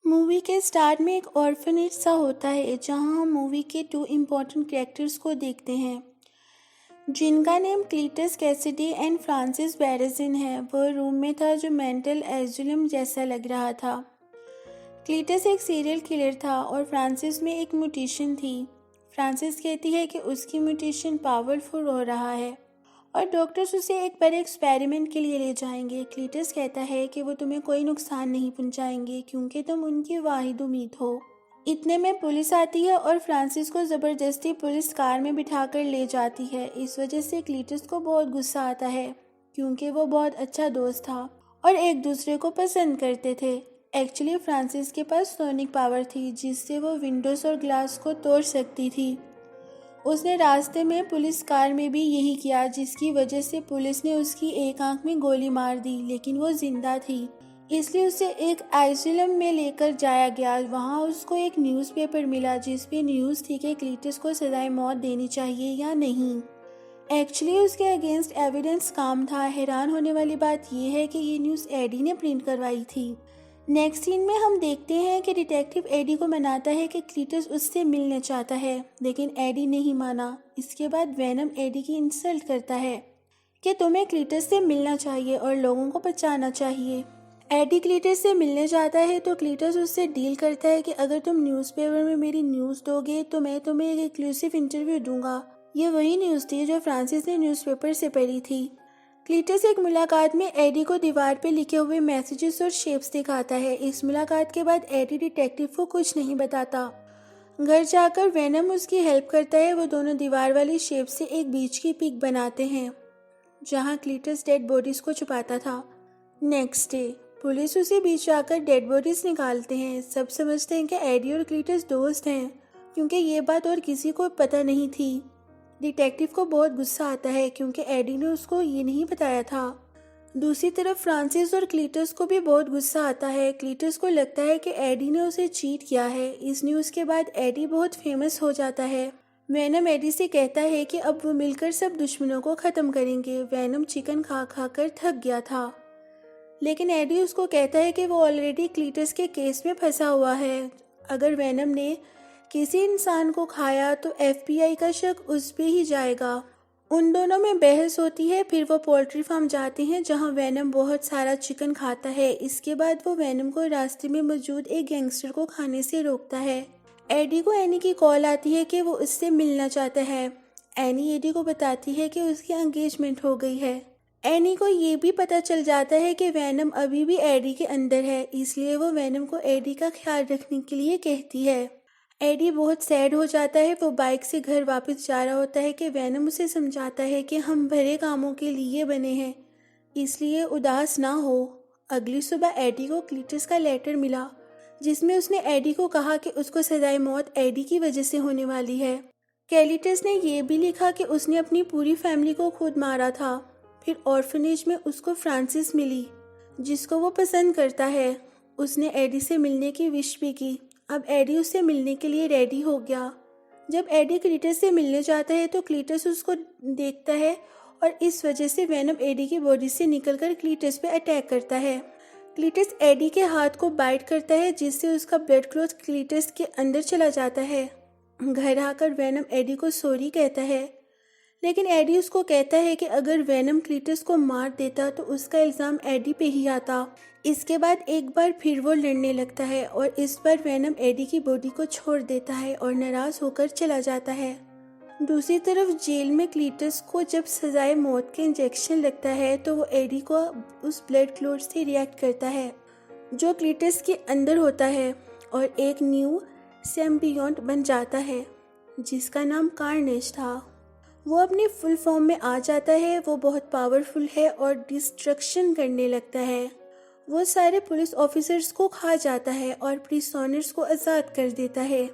Movie के start में एक ऑर्फनेज सा होता है जहां हम मूवी के दो इम्पोर्टेंट कैरेक्टर्स को देखते हैं जिनका name Cletus Cassidy and Francis Bairsin है। वह रूम में था जो मेंटल एज्युलम जैसा लग रहा था। क्लीटस एक सीरियल किलर था और फ्रांसिस में एक म्यूटेशन थी। फ्रांसिस कहती है कि उसकी म्यूटेशन पावरफुल हो रहा है और डॉक्टर्स उसे एक बड़े एक्सपेरिमेंट के लिए ले जाएंगे। क्लीटस कहता है कि वो तुम्हें कोई नुकसान नहीं पहुंचाएंगे क्योंकि तुम उनकी वाहिद उम्मीद हो। इतने में पुलिस आती है और फ्रांसिस को ज़बरदस्ती पुलिस कार में बिठाकर ले जाती है। इस वजह से क्लीटस को बहुत गुस्सा आता है क्योंकि वो बहुत अच्छा दोस्त था और एक दूसरे को पसंद करते थे। एक्चुअली फ्रांसिस के पास सोनिक पावर थी जिससे वो विंडोज़ और ग्लास को तोड़ सकती थी। उसने रास्ते में पुलिस कार में भी यही किया जिसकी वजह से पुलिस ने उसकी एक आंख में गोली मार दी, लेकिन वो जिंदा थी इसलिए उसे एक आइसोलम में लेकर जाया गया। वहाँ उसको एक न्यूज़पेपर मिला जिस पे न्यूज़ थी कि क्लीटस को सजाए मौत देनी चाहिए या नहीं। एक्चुअली उसके अगेंस्ट एविडेंस काम था। हैरान होने वाली बात यह है कि ये न्यूज़ एडी ने प्रिंट करवाई थी। नेक्स्ट सीन में हम देखते हैं कि डिटेक्टिव एडी को मनाता है कि क्लीटस उससे मिलने चाहता है, लेकिन एडी नहीं माना। इसके बाद वेनम एडी की इंसल्ट करता है कि तुम्हें क्लीटस से मिलना चाहिए और लोगों को बचाना चाहिए। एडी क्लीटस से मिलने जाता है तो क्लीटस उससे डील करता है कि अगर तुम न्यूज़पेपर में मेरी न्यूज़ दोगे तो मैं तुम्हें एक एक्सक्लूसिव इंटरव्यू दूंगा। ये वही न्यूज़ थी जो फ्रांसिस ने न्यूज़पेपर से पढ़ी थी। क्लीटस एक मुलाकात में एडी को दीवार पे लिखे हुए मैसेजेस और शेप्स दिखाता है। इस मुलाकात के बाद एडी डिटेक्टिव को कुछ नहीं बताता। घर जाकर वेनम उसकी हेल्प करता है। वो दोनों दीवार वाली शेप से एक बीच की पिक बनाते हैं जहाँ क्लीटस डेड बॉडीज को छुपाता था। नेक्स्ट डे पुलिस उसी बीच जाकर डेड बॉडीज निकालते हैं। सब समझते हैं कि एडी और क्लीटस दोस्त हैं क्योंकि ये बात और किसी को पता नहीं थी। डिटेक्टिव को बहुत गुस्सा आता है क्योंकि एडी ने उसको ये नहीं बताया था। दूसरी तरफ फ्रांसिस और क्लीटस को भी बहुत गुस्सा आता है। क्लीटस को लगता है कि एडी ने उसे चीट किया है। इस न्यूज़ के बाद एडी बहुत फेमस हो जाता है। वेनम एडी से कहता है कि अब वो मिलकर सब दुश्मनों को ख़त्म करेंगे। वेनम चिकन खा खा कर थक गया था, लेकिन एडी उसको कहता है कि वो ऑलरेडी क्लीटस के केस में फंसा हुआ है। अगर वेनम ने किसी इंसान को खाया तो एफबीआई का शक उस पे ही जाएगा। उन दोनों में बहस होती है। फिर वो पोल्ट्री फार्म जाते हैं जहां वेनम बहुत सारा चिकन खाता है। इसके बाद वो वेनम को रास्ते में मौजूद एक गैंगस्टर को खाने से रोकता है। एडी को एनी की कॉल आती है कि वो उससे मिलना चाहता है। एनी एडी को बताती है कि उसकी एंगेजमेंट हो गई है। एनी को ये भी पता चल जाता है कि वेनम अभी भी एडी के अंदर है, इसलिए वो वेनम को एडी का ख्याल रखने के लिए कहती है। एडी बहुत सैड हो जाता है। वो बाइक से घर वापस जा रहा होता है कि वेनम उसे समझाता है कि हम भले कामों के लिए बने हैं, इसलिए उदास ना हो। अगली सुबह एडी को क्लीटस का लेटर मिला जिसमें उसने एडी को कहा कि उसको सजाए मौत एडी की वजह से होने वाली है। क्लीटस ने यह भी लिखा कि उसने अपनी पूरी फैमिली को खुद मारा था। फिर ऑर्फनेज में उसको फ्रांसिस मिली जिसको वो पसंद करता है। उसने एडी से मिलने की विश भी की। अब एडी उससे मिलने के लिए रेडी हो गया। जब एडी क्लीटस से मिलने जाता है तो क्लीटस उसको देखता है और इस वजह से वेनम एडी की बॉडी से निकलकर क्लीटस पे अटैक करता है। क्लीटस एडी के हाथ को बाइट करता है जिससे उसका ब्लड क्लॉट क्लीटस के अंदर चला जाता है। घर आकर वेनम एडी को सॉरी कहता है, लेकिन एडी उसको कहता है कि अगर वेनम क्लीटस को मार देता तो उसका इल्ज़ाम एडी पे ही आता। इसके बाद एक बार फिर वो लड़ने लगता है और इस बार वेनम एडी की बॉडी को छोड़ देता है और नाराज़ होकर चला जाता है। दूसरी तरफ जेल में क्लीटस को जब सजाए मौत के इंजेक्शन लगता है तो वो एडी को उस ब्लड क्लॉट से रिएक्ट करता है जो क्लीटस के अंदर होता है और एक न्यू सिम्बियोंट बन जाता है जिसका नाम कार्नेज था। वो अपनी फुल फॉर्म में आ जाता है। वो बहुत पावरफुल है और डिस्ट्रक्शन करने लगता है। वो सारे पुलिस ऑफिसर्स को खा जाता है और प्रिजनर्स को आज़ाद कर देता है।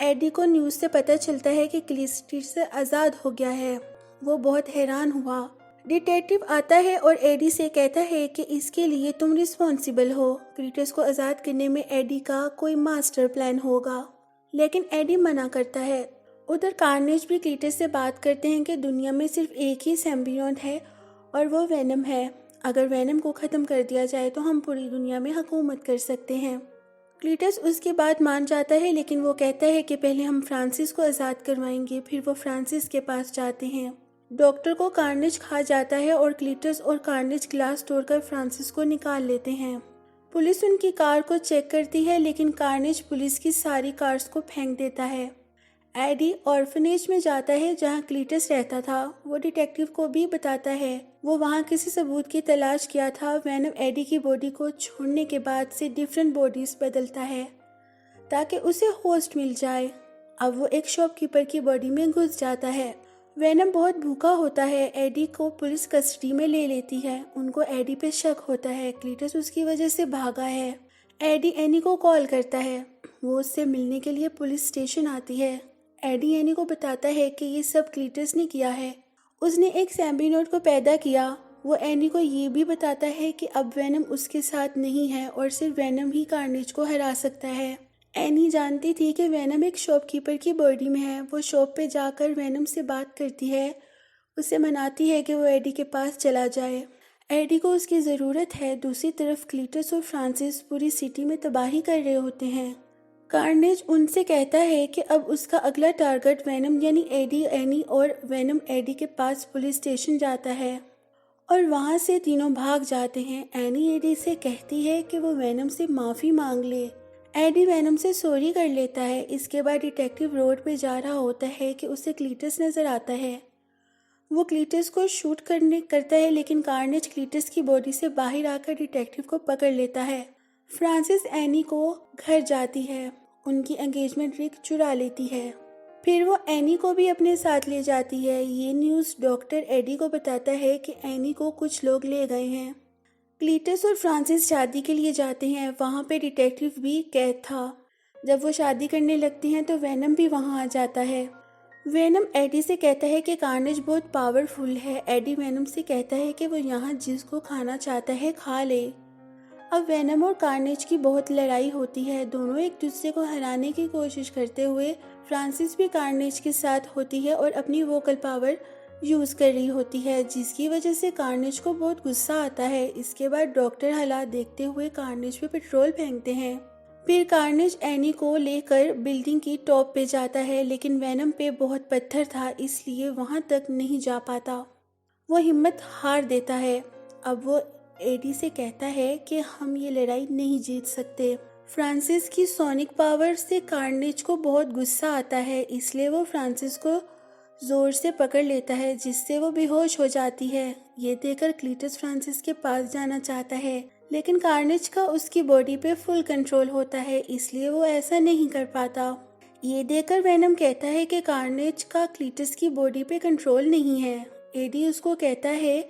एडी को न्यूज़ से पता चलता है कि क्लीटस से आज़ाद हो गया है। वो बहुत हैरान हुआ। डिटेक्टिव आता है और एडी से कहता है कि इसके लिए तुम रिस्पॉन्सिबल हो। क्लीटस को आज़ाद करने में एडी का कोई मास्टर प्लान होगा, लेकिन एडी मना करता है। उधर कार्नेज भी क्लीटस से बात करते हैं कि दुनिया में सिर्फ एक ही सिम्बियोंट है और वो वेनम है। अगर वेनम को ख़त्म कर दिया जाए तो हम पूरी दुनिया में हुकूमत कर सकते हैं। क्लीटस उसकी बात मान जाता है, लेकिन वो कहता है कि पहले हम फ्रांसिस को आज़ाद करवाएंगे। फिर वो फ्रांसिस के पास जाते हैं। डॉक्टर को कार्नेज खा जाता है और क्लीटस और कार्नेज ग्लास तोड़कर फ्रांसिस को निकाल लेते हैं। पुलिस उनकी कार को चेक करती है, लेकिन कार्नेज पुलिस की सारी कार्स को फेंक देता है। एडी ऑर्फनेज में जाता है जहां क्लीटस रहता था। वो डिटेक्टिव को भी बताता है वो वहां किसी सबूत की तलाश किया था। वेनम एडी की बॉडी को छोड़ने के बाद से डिफरेंट बॉडीज बदलता है ताकि उसे होस्ट मिल जाए। अब वो एक शॉपकीपर की बॉडी में घुस जाता है। वेनम बहुत भूखा होता है। एडी को पुलिस कस्टडी में ले लेती है। उनको एडी पे शक होता है, क्लीटस उसकी वजह से भागा है। एडी एनी को कॉल करता है। वो उससे मिलने के लिए पुलिस स्टेशन आती है। एडी एनी को बताता है कि ये सब क्लीटस ने किया है। उसने एक सैम्बिनोट को पैदा किया। वो एनी को ये भी बताता है कि अब वेनम उसके साथ नहीं है और सिर्फ वेनम ही कार्नेज को हरा सकता है। एनी जानती थी कि वेनम एक शॉपकीपर की बॉडी में है। वो शॉप पे जाकर वेनम से बात करती है, उसे मनाती है कि वो एडी के पास चला जाए। एडी को उसकी ज़रूरत है। दूसरी तरफ क्लीटस और फ्रांसिस पूरी सिटी में तबाही कर रहे होते हैं। कार्नेज उनसे कहता है कि अब उसका अगला टारगेट वेनम यानी एडी एनी और वेनम एडी के पास पुलिस स्टेशन जाता है और वहाँ से तीनों भाग जाते हैं। एनी एडी से कहती है कि वो वेनम से माफ़ी मांग ले। एडी वेनम से सॉरी कर लेता है। इसके बाद डिटेक्टिव रोड पे जा रहा होता है कि उसे क्लीटस नज़र आता है। वो क्लीटस को शूट करता है, लेकिन कार्नेज क्लीटस की बॉडी से बाहर आकर डिटेक्टिव को पकड़ लेता है। फ्रांसिस एनी को घर जाती है। उनकी एंगेजमेंट रिंग चुरा लेती है। फिर वो एनी को भी अपने साथ ले जाती है। ये न्यूज़ डॉक्टर एडी को बताता है कि एनी को कुछ लोग ले गए हैं। क्लीटस और फ्रांसिस शादी के लिए जाते हैं। वहाँ पे डिटेक्टिव भी कैद था। जब वो शादी करने लगती हैं तो वेनम भी वहाँ आ जाता है। वेनम एडी से कहता है कि कार्नेज बहुत पावरफुल है। एडी वेनम से कहता है कि वो यहाँ जिसको खाना चाहता है खा ले। अब वेनम और कार्नेज की बहुत लड़ाई होती है। दोनों एक दूसरे को हराने की कोशिश करते हुए फ्रांसिस भी कार्नेज के साथ होती है और अपनी वोकल पावर यूज़ कर रही होती है, जिसकी वजह से कार्नेज को बहुत गुस्सा आता है। इसके बाद डॉक्टर हालात देखते हुए कार्नेज पे पेट्रोल फेंकते हैं। फिर कार्नेज एनी को लेकर बिल्डिंग की टॉप पे जाता है, लेकिन वेनम पे बहुत पत्थर था इसलिए वहाँ तक नहीं जा पाता। वो हिम्मत हार देता है। अब वो एडी से कहता है कि हम ये लड़ाई नहीं जीत सकते। फ्रांसिस की सोनिक पावर से कार्नेज को बहुत गुस्सा आता है, इसलिए वो फ्रांसिस को जोर से पकड़ लेता है, जिससे वो बेहोश हो जाती है। ये देखकर क्लीटस फ्रांसिस के पास जाना चाहता है, लेकिन कार्नेज का उसकी बॉडी पे फुल कंट्रोल होता है, इसलिए वो ऐसा नहीं कर पाता। ये देखकर वेनम कहता है कि कार्नेज का क्लीटस की बॉडी पे कंट्रोल नहीं है। एडी उसको कहता है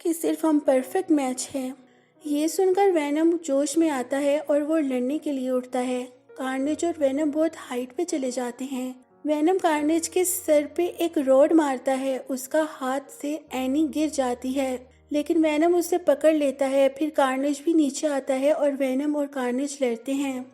कि सिर्फ हम परफेक्ट मैच हैं। ये सुनकर वेनम जोश में आता है और वो लड़ने के लिए उठता है। कार्नेज और वेनम बहुत हाइट पे चले जाते हैं। वेनम कार्नेज के सर पे एक रॉड मारता है। उसका हाथ से एनी गिर जाती है, लेकिन वेनम उसे पकड़ लेता है। फिर कार्नेज भी नीचे आता है और वेनम और कार्नेज लड़ते हैं।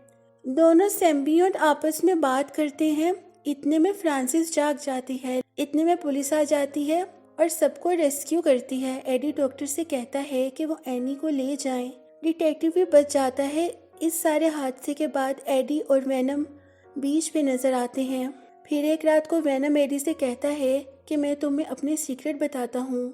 दोनों सिम्बियोट आपस में बात करते हैं। इतने में फ्रांसिस जाग जाती है। इतने में पुलिस आ जाती है और सबको रेस्क्यू करती है। एडी डॉक्टर से कहता है कि वो एनी को ले जाएं। डिटेक्टिव भी बच जाता है। इस सारे हादसे के बाद एडी और वेनम बीच पे नजर आते हैं। फिर एक रात को वेनम एडी से कहता है कि मैं तुम्हें अपने सीक्रेट बताता हूँ।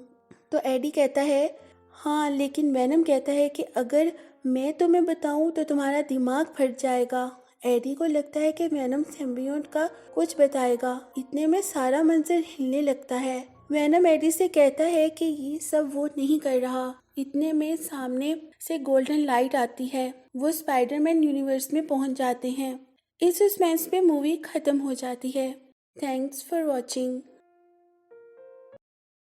तो एडी कहता है हाँ, लेकिन वेनम कहता है कि अगर मैं तुम्हें बताऊँ तो तुम्हारा दिमाग फट जाएगा। एडी को लगता है कि वेनम सिम्बियोट का कुछ बताएगा। इतने में सारा मंजर हिलने लगता है। वेनम एडी से कहता है कि ये सब वो नहीं कर रहा। इतने में सामने से गोल्डन लाइट आती है। वो स्पाइडरमैन यूनिवर्स में पहुंच जाते हैं। इस सस्पेंस पे मूवी खत्म हो जाती है। Thanks for watching.